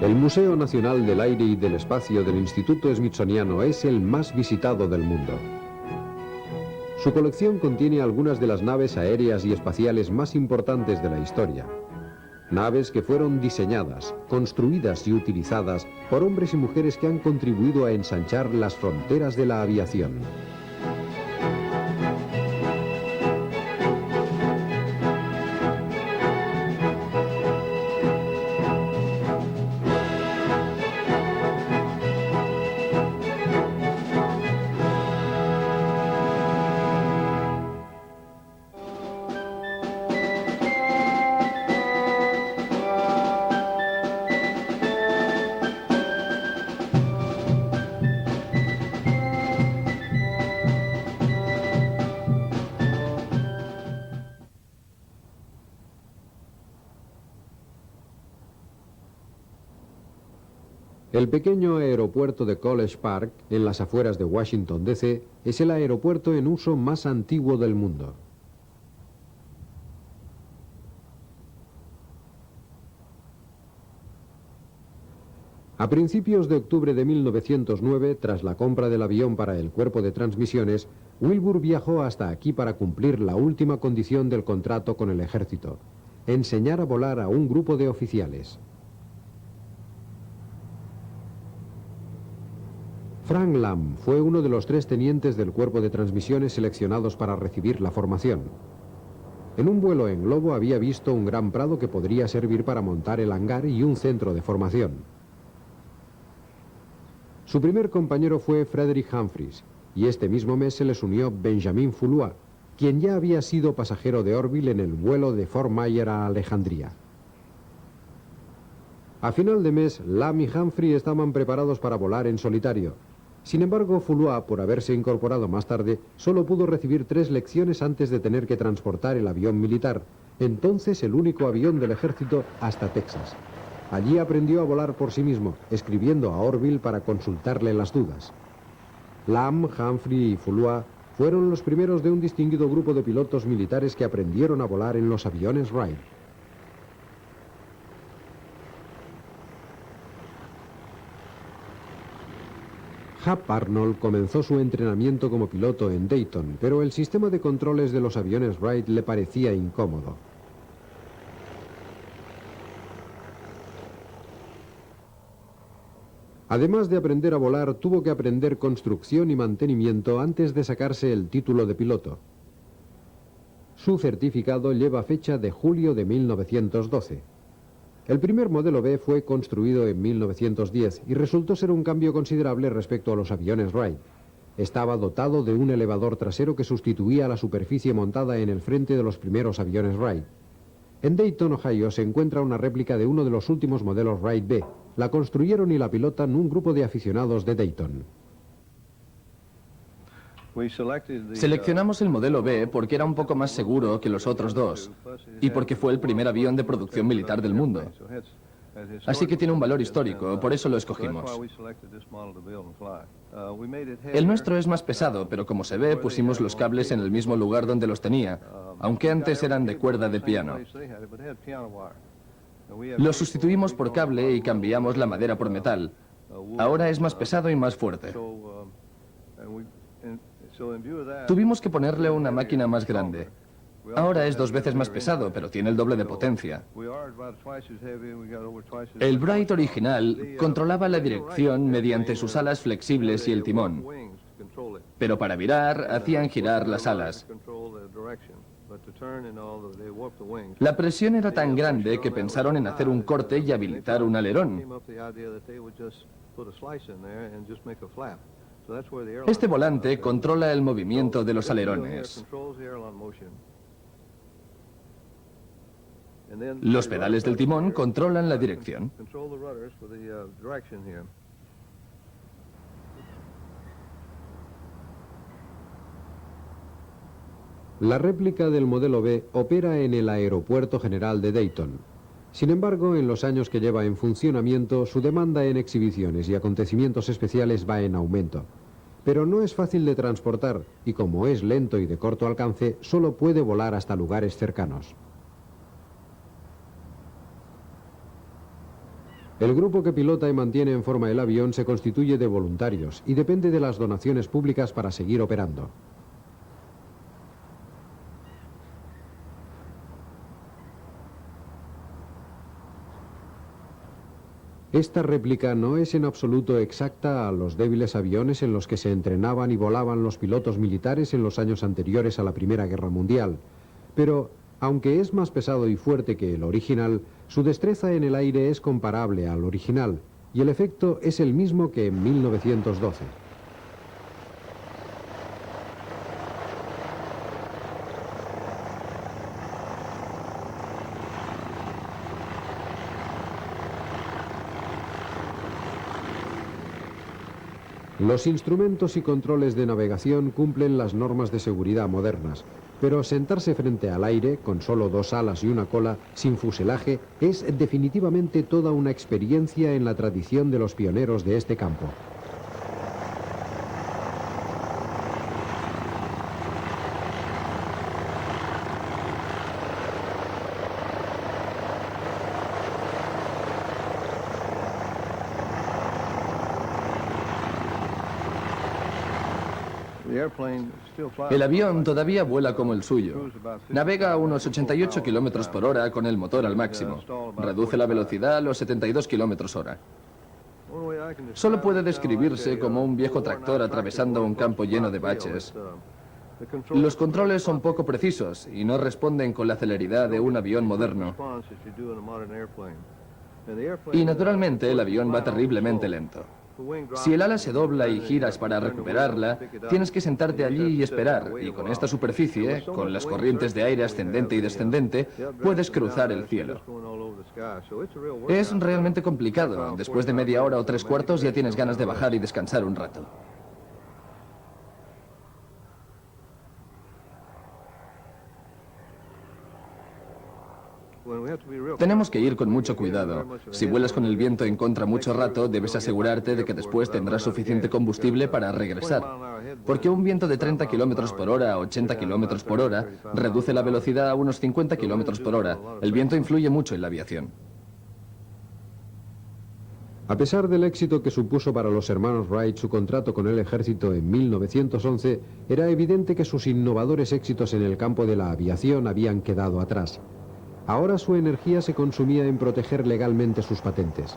El Museo Nacional del Aire y del Espacio del Instituto Smithsoniano es el más visitado del mundo. Su colección contiene algunas de las naves aéreas y espaciales más importantes de la historia. Naves que fueron diseñadas, construidas y utilizadas por hombres y mujeres que han contribuido a ensanchar las fronteras de la aviación. El pequeño aeropuerto de College Park, en las afueras de Washington, D.C., es el aeropuerto en uso más antiguo del mundo. A principios de octubre de 1909, tras la compra del avión para el cuerpo de transmisiones, Wilbur viajó hasta aquí para cumplir la última condición del contrato con el ejército: enseñar a volar a un grupo de oficiales. Frank Lamb fue uno de los 3 tenientes del cuerpo de transmisiones seleccionados para recibir la formación. En un vuelo en globo había visto un gran prado que podría servir para montar el hangar y un centro de formación. Su primer compañero fue Frederick Humphreys, y este mismo mes se les unió Benjamin Fullois, quien ya había sido pasajero de Orville en el vuelo de Fort Myer a Alejandría. A final de mes, Lamb y Humphrey estaban preparados para volar en solitario. Sin embargo, Fullois, por haberse incorporado más tarde, solo pudo recibir 3 lecciones antes de tener que transportar el avión militar, entonces el único avión del ejército, hasta Texas. Allí aprendió a volar por sí mismo, escribiendo a Orville para consultarle las dudas. Lamb, Humphrey y Fullois fueron los primeros de un distinguido grupo de pilotos militares que aprendieron a volar en los aviones Wright. Hap Arnold comenzó su entrenamiento como piloto en Dayton, pero el sistema de controles de los aviones Wright le parecía incómodo. Además de aprender a volar, tuvo que aprender construcción y mantenimiento antes de sacarse el título de piloto. Su certificado lleva fecha de julio de 1912. El primer modelo B fue construido en 1910 y resultó ser un cambio considerable respecto a los aviones Wright. Estaba dotado de un elevador trasero que sustituía la superficie montada en el frente de los primeros aviones Wright. En Dayton, Ohio, se encuentra una réplica de uno de los últimos modelos Wright B. La construyeron y la pilotan un grupo de aficionados de Dayton. Seleccionamos el modelo B porque era un poco más seguro que los otros 2 y porque fue el primer avión de producción militar del mundo. Así que tiene un valor histórico, por eso lo escogimos. El nuestro es más pesado, pero como se ve, pusimos los cables en el mismo lugar donde los tenía, aunque antes eran de cuerda de piano. Los sustituimos por cable y cambiamos la madera por metal. Ahora es más pesado y más fuerte. Tuvimos que ponerle una máquina más grande. Ahora es 2 veces más pesado, pero tiene el doble de potencia. El Wright original controlaba la dirección mediante sus alas flexibles y el timón. Pero para virar, hacían girar las alas. La presión era tan grande que pensaron en hacer un corte y habilitar un alerón. Este volante controla el movimiento de los alerones. Los pedales del timón controlan la dirección. La réplica del modelo B opera en el Aeropuerto General de Dayton. Sin embargo, en los años que lleva en funcionamiento, su demanda en exhibiciones y acontecimientos especiales va en aumento. Pero no es fácil de transportar y, como es lento y de corto alcance, solo puede volar hasta lugares cercanos. El grupo que pilota y mantiene en forma el avión se constituye de voluntarios y depende de las donaciones públicas para seguir operando. Esta réplica no es en absoluto exacta a los débiles aviones en los que se entrenaban y volaban los pilotos militares en los años anteriores a la Primera Guerra Mundial, pero aunque es más pesado y fuerte que el original, su destreza en el aire es comparable al original y el efecto es el mismo que en 1912. Los instrumentos y controles de navegación cumplen las normas de seguridad modernas, pero sentarse frente al aire, con solo 2 alas y una cola, sin fuselaje, es definitivamente toda una experiencia en la tradición de los pioneros de este campo. El avión todavía vuela como el suyo. Navega a unos 88 kilómetros por hora con el motor al máximo. Reduce la velocidad a los 72 kilómetros hora. Solo puede describirse como un viejo tractor atravesando un campo lleno de baches. Los controles son poco precisos y no responden con la celeridad de un avión moderno. Y naturalmente el avión va terriblemente lento. Si el ala se dobla y giras para recuperarla, tienes que sentarte allí y esperar, y con esta superficie, con las corrientes de aire ascendente y descendente, puedes cruzar el cielo. Es realmente complicado. Después de media hora o 3/4 ya tienes ganas de bajar y descansar un rato. Tenemos que ir con mucho cuidado. Si vuelas con el viento en contra mucho rato, debes asegurarte de que después tendrás suficiente combustible para regresar. Porque un viento de 30 kilómetros por hora a 80 kilómetros por hora reduce la velocidad a unos 50 kilómetros por hora. El viento influye mucho en la aviación. A pesar del éxito que supuso para los hermanos Wright su contrato con el ejército en 1911, era evidente que sus innovadores éxitos en el campo de la aviación habían quedado atrás. Ahora su energía se consumía en proteger legalmente sus patentes.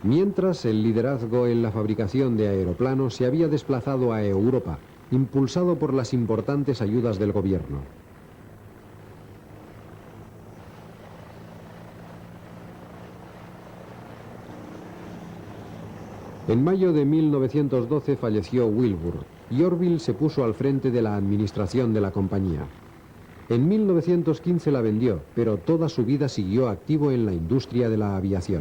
Mientras, el liderazgo en la fabricación de aeroplanos se había desplazado a Europa, impulsado por las importantes ayudas del gobierno. En mayo de 1912 falleció Wilbur y Orville se puso al frente de la administración de la compañía. En 1915 la vendió, pero toda su vida siguió activo en la industria de la aviación.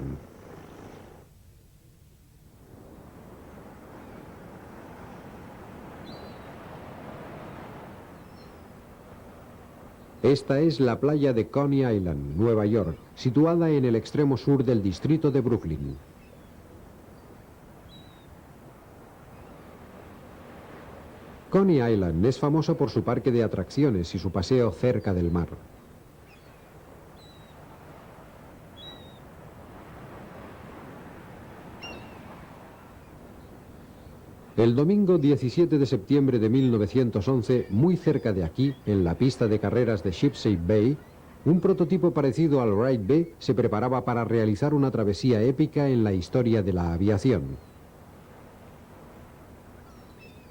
Esta es la playa de Coney Island, Nueva York, situada en el extremo sur del distrito de Brooklyn. Coney Island es famoso por su parque de atracciones y su paseo cerca del mar. El domingo 17 de septiembre de 1911, muy cerca de aquí, en la pista de carreras de Shipshape Bay, un prototipo parecido al Wright B se preparaba para realizar una travesía épica en la historia de la aviación.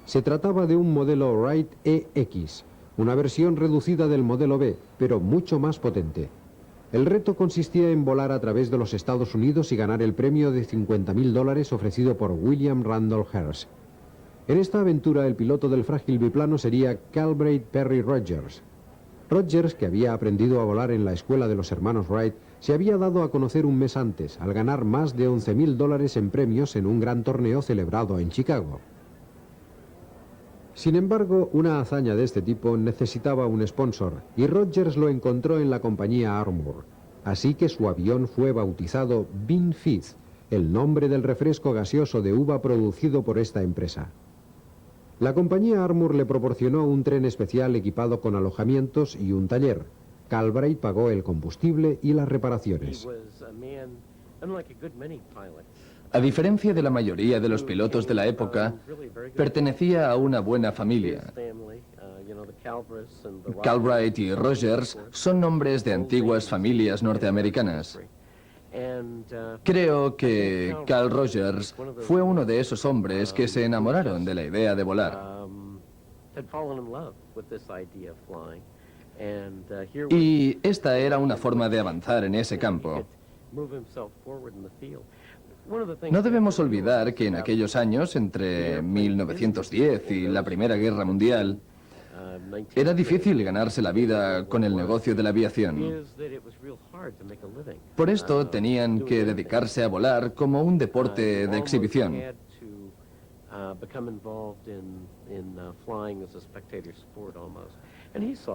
Se trataba de un modelo Wright EX, una versión reducida del modelo B, pero mucho más potente. El reto consistía en volar a través de los Estados Unidos y ganar el premio de $50.000 ofrecido por William Randolph Hearst. En esta aventura el piloto del frágil biplano sería Calbraith Perry Rogers. Rogers, que había aprendido a volar en la escuela de los hermanos Wright, se había dado a conocer un mes antes, al ganar más de $11.000 en premios en un gran torneo celebrado en Chicago. Sin embargo, una hazaña de este tipo necesitaba un sponsor, y Rogers lo encontró en la compañía Armour. Así que su avión fue bautizado Bean Fizz, el nombre del refresco gaseoso de uva producido por esta empresa. La compañía Armour le proporcionó un tren especial equipado con alojamientos y un taller. Calbraith pagó el combustible y las reparaciones. A diferencia de la mayoría de los pilotos de la época, pertenecía a una buena familia. Calbright y Rogers son nombres de antiguas familias norteamericanas. Creo que Carl Rogers fue uno de esos hombres que se enamoraron de la idea de volar. Y esta era una forma de avanzar en ese campo. No debemos olvidar que en aquellos años, entre 1910 y la Primera Guerra Mundial, era difícil ganarse la vida con el negocio de la aviación. Por esto tenían que dedicarse a volar como un deporte de exhibición.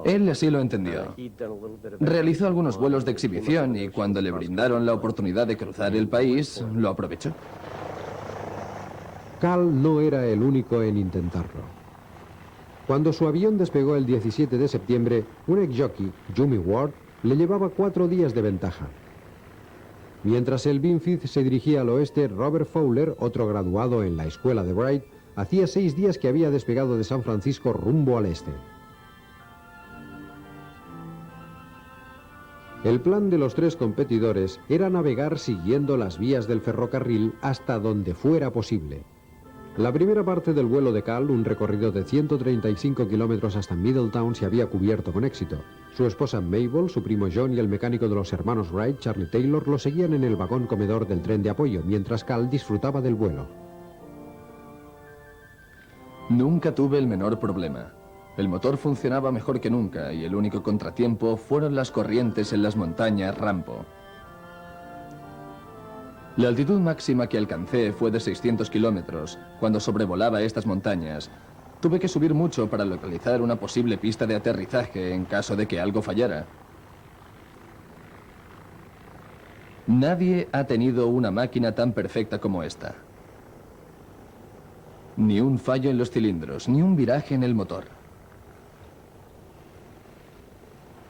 Él así lo entendió. Realizó algunos vuelos de exhibición y cuando le brindaron la oportunidad de cruzar el país, lo aprovechó. Cal no era el único en intentarlo. Cuando su avión despegó el 17 de septiembre, un ex-jockey, Jimmy Ward, le llevaba 4 días de ventaja. Mientras el Binfield se dirigía al oeste, Robert Fowler, otro graduado en la escuela de Wright, hacía 6 días que había despegado de San Francisco rumbo al este. El plan de los 3 competidores era navegar siguiendo las vías del ferrocarril hasta donde fuera posible. La primera parte del vuelo de Cal, un recorrido de 135 kilómetros hasta Middletown, se había cubierto con éxito. Su esposa Mabel, su primo John y el mecánico de los hermanos Wright, Charlie Taylor, lo seguían en el vagón comedor del tren de apoyo, mientras Cal disfrutaba del vuelo. Nunca tuve el menor problema. El motor funcionaba mejor que nunca y el único contratiempo fueron las corrientes en las montañas Rampo. La altitud máxima que alcancé fue de 600 kilómetros. Cuando sobrevolaba estas montañas, tuve que subir mucho para localizar una posible pista de aterrizaje en caso de que algo fallara. Nadie ha tenido una máquina tan perfecta como esta. Ni un fallo en los cilindros, ni un viraje en el motor.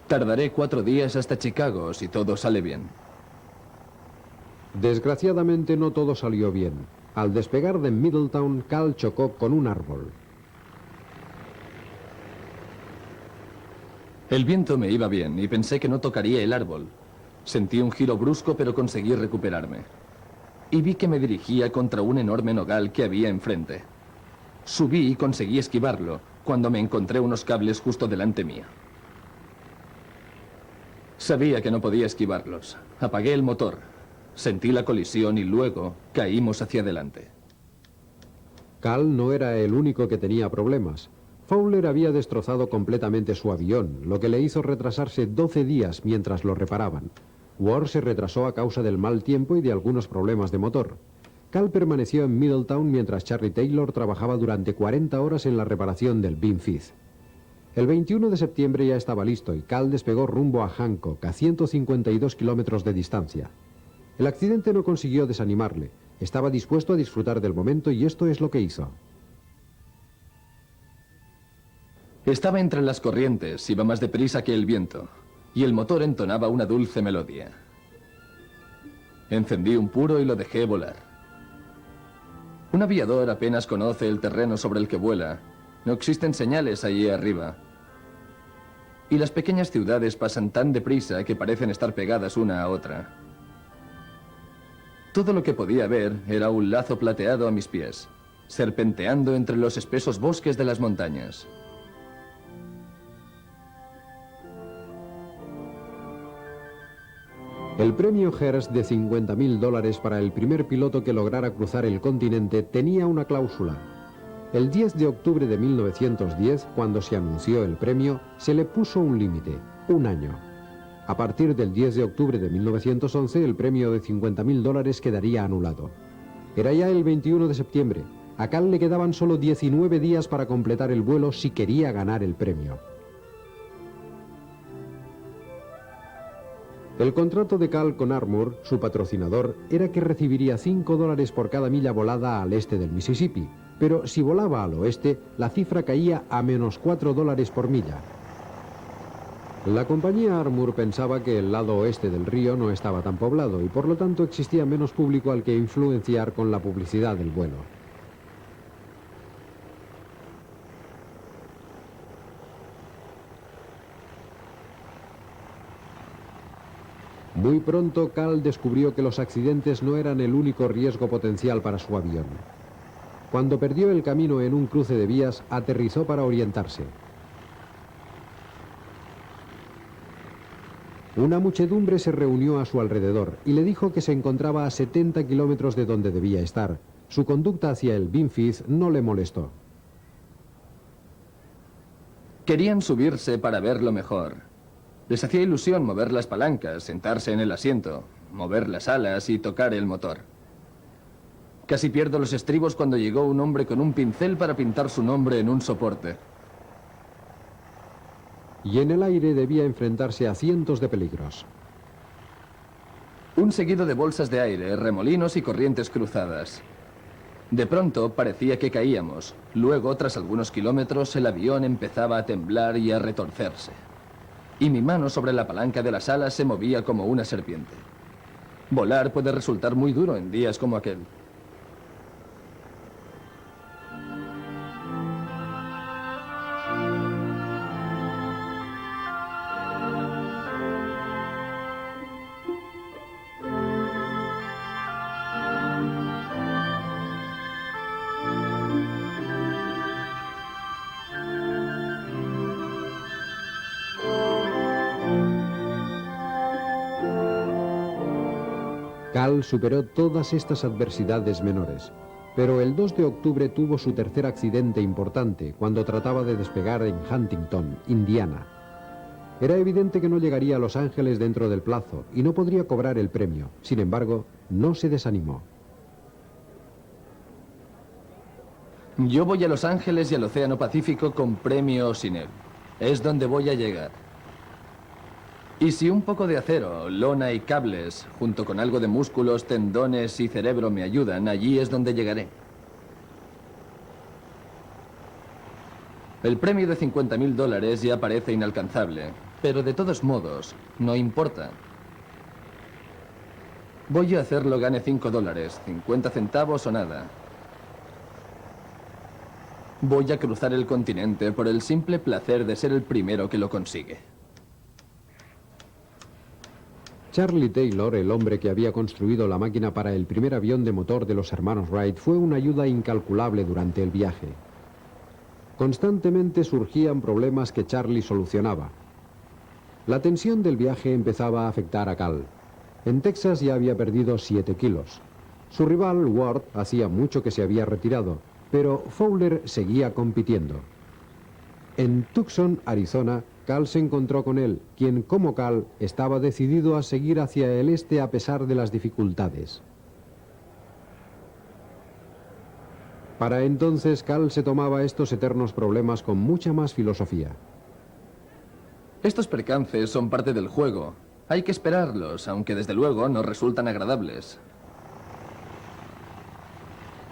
Tardaré 4 días hasta Chicago si todo sale bien. Desgraciadamente no todo salió bien. Al despegar de Middletown, Cal chocó con un árbol. El viento me iba bien y pensé que no tocaría el árbol. Sentí un giro brusco, pero conseguí recuperarme. Y vi que me dirigía contra un enorme nogal que había enfrente. Subí y conseguí esquivarlo, cuando me encontré unos cables justo delante mía. Sabía que no podía esquivarlos. Apagué el motor. Sentí la colisión y luego caímos hacia adelante. Cal no era el único que tenía problemas. Fowler había destrozado completamente su avión, lo que le hizo retrasarse 12 días mientras lo reparaban. Ward se retrasó a causa del mal tiempo y de algunos problemas de motor. Cal permaneció en Middletown mientras Charlie Taylor trabajaba durante 40 horas en la reparación del Binfield. El 21 de septiembre ya estaba listo y Cal despegó rumbo a Hancock, a 152 kilómetros de distancia. El accidente no consiguió desanimarle. Estaba dispuesto a disfrutar del momento y esto es lo que hizo. Estaba entre las corrientes, iba más deprisa que el viento, y el motor entonaba una dulce melodía. Encendí un puro y lo dejé volar. Un aviador apenas conoce el terreno sobre el que vuela. No existen señales allí arriba. Y las pequeñas ciudades pasan tan deprisa que parecen estar pegadas una a otra. Todo lo que podía ver era un lazo plateado a mis pies, serpenteando entre los espesos bosques de las montañas. El premio Hearst de $50.000 para el primer piloto que lograra cruzar el continente tenía una cláusula. El 10 de octubre de 1910, cuando se anunció el premio, se le puso un límite, 1 año. A partir del 10 de octubre de 1911, el premio de $50.000 quedaría anulado. Era ya el 21 de septiembre. A Cal le quedaban solo 19 días para completar el vuelo si quería ganar el premio. El contrato de Cal con Armour, su patrocinador, era que recibiría $5 por cada milla volada al este del Mississippi, pero si volaba al oeste, la cifra caía a -$4 por milla. La compañía Armour pensaba que el lado oeste del río no estaba tan poblado y por lo tanto existía menos público al que influenciar con la publicidad del vuelo. Muy pronto Cal descubrió que los accidentes no eran el único riesgo potencial para su avión. Cuando perdió el camino en un cruce de vías, aterrizó para orientarse. Una muchedumbre se reunió a su alrededor y le dijo que se encontraba a 70 kilómetros de donde debía estar. Su conducta hacia el Binfield no le molestó. Querían subirse para verlo mejor. Les hacía ilusión mover las palancas, sentarse en el asiento, mover las alas y tocar el motor. Casi pierdo los estribos cuando llegó un hombre con un pincel para pintar su nombre en un soporte. Y en el aire debía enfrentarse a cientos de peligros. Un seguido de bolsas de aire, remolinos y corrientes cruzadas. De pronto parecía que caíamos. Luego, tras algunos kilómetros, el avión empezaba a temblar y a retorcerse. Y mi mano sobre la palanca de las alas se movía como una serpiente. Volar puede resultar muy duro en días como aquel. Cal superó todas estas adversidades menores, pero el 2 de octubre tuvo su tercer accidente importante cuando trataba de despegar en Huntington, Indiana. Era evidente que no llegaría a Los Ángeles dentro del plazo y no podría cobrar el premio. Sin embargo, no se desanimó. Yo voy a Los Ángeles y al Océano Pacífico con premio o sin él. Es donde voy a llegar. Y si un poco de acero, lona y cables, junto con algo de músculos, tendones y cerebro me ayudan, allí es donde llegaré. El premio de $50.000 ya parece inalcanzable, pero de todos modos, no importa. Voy a hacerlo gane $5, 50 centavos o nada. Voy a cruzar el continente por el simple placer de ser el primero que lo consigue. Charlie Taylor, el hombre que había construido la máquina para el primer avión de motor de los hermanos Wright, fue una ayuda incalculable durante el viaje. Constantemente surgían problemas que Charlie solucionaba. La tensión del viaje empezaba a afectar a Cal. En Texas ya había perdido 7 kilos. Su rival, Ward, hacía mucho que se había retirado, pero Fowler seguía compitiendo. En Tucson, Arizona, Cal se encontró con él, quien, como Cal, estaba decidido a seguir hacia el este a pesar de las dificultades. Para entonces, Cal se tomaba estos eternos problemas con mucha más filosofía. Estos percances son parte del juego. Hay que esperarlos, aunque desde luego no resultan agradables.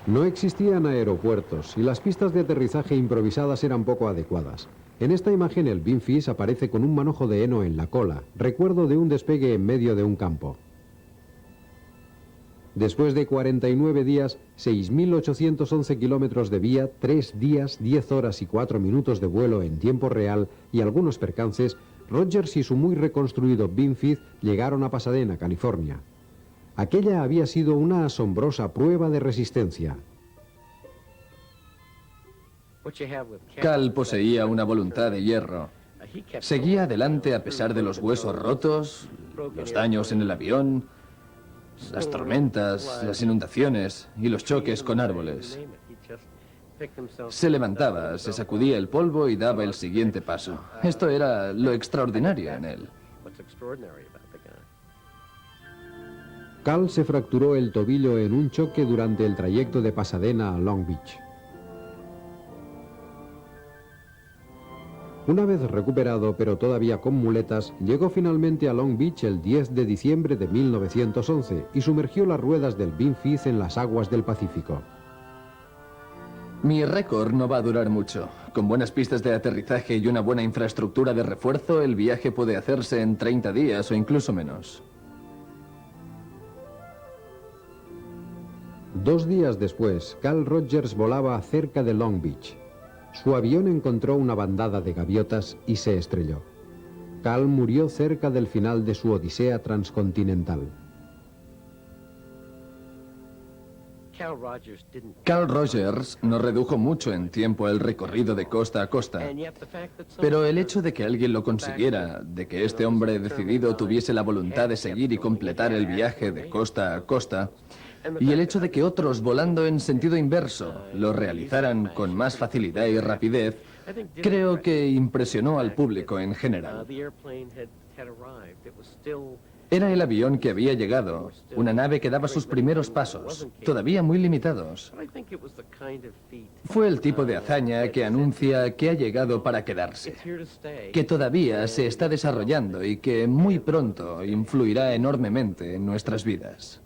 No existían aeropuertos y las pistas de aterrizaje improvisadas eran poco adecuadas. En esta imagen el Binfield aparece con un manojo de heno en la cola, recuerdo de un despegue en medio de un campo. Después de 49 días, 6.811 kilómetros de vía, 3 días, 10 horas y 4 minutos de vuelo en tiempo real y algunos percances, Rogers y su muy reconstruido Binfield llegaron a Pasadena, California. Aquella había sido una asombrosa prueba de resistencia. Cal poseía una voluntad de hierro. Seguía adelante a pesar de los huesos rotos, los daños en el avión, las tormentas, las inundaciones y los choques con árboles. Se levantaba, se sacudía el polvo y daba el siguiente paso. Esto era lo extraordinario en él. Cal se fracturó el tobillo en un choque durante el trayecto de Pasadena a Long Beach. Una vez recuperado, pero todavía con muletas, llegó finalmente a Long Beach el 10 de diciembre de 1911 y sumergió las ruedas del Binfield en las aguas del Pacífico. Mi récord no va a durar mucho. Con buenas pistas de aterrizaje y una buena infraestructura de refuerzo, el viaje puede hacerse en 30 días o incluso menos. 2 días después, Carl Rogers volaba cerca de Long Beach. Su avión encontró una bandada de gaviotas y se estrelló. Carl murió cerca del final de su odisea transcontinental. Carl Rogers no redujo mucho en tiempo el recorrido de costa a costa, pero el hecho de que alguien lo consiguiera, de que este hombre decidido tuviese la voluntad de seguir y completar el viaje de costa a costa, y el hecho de que otros volando en sentido inverso lo realizaran con más facilidad y rapidez, creo que impresionó al público en general. Era el avión que había llegado, una nave que daba sus primeros pasos, todavía muy limitados. Fue el tipo de hazaña que anuncia que ha llegado para quedarse, que todavía se está desarrollando y que muy pronto influirá enormemente en nuestras vidas.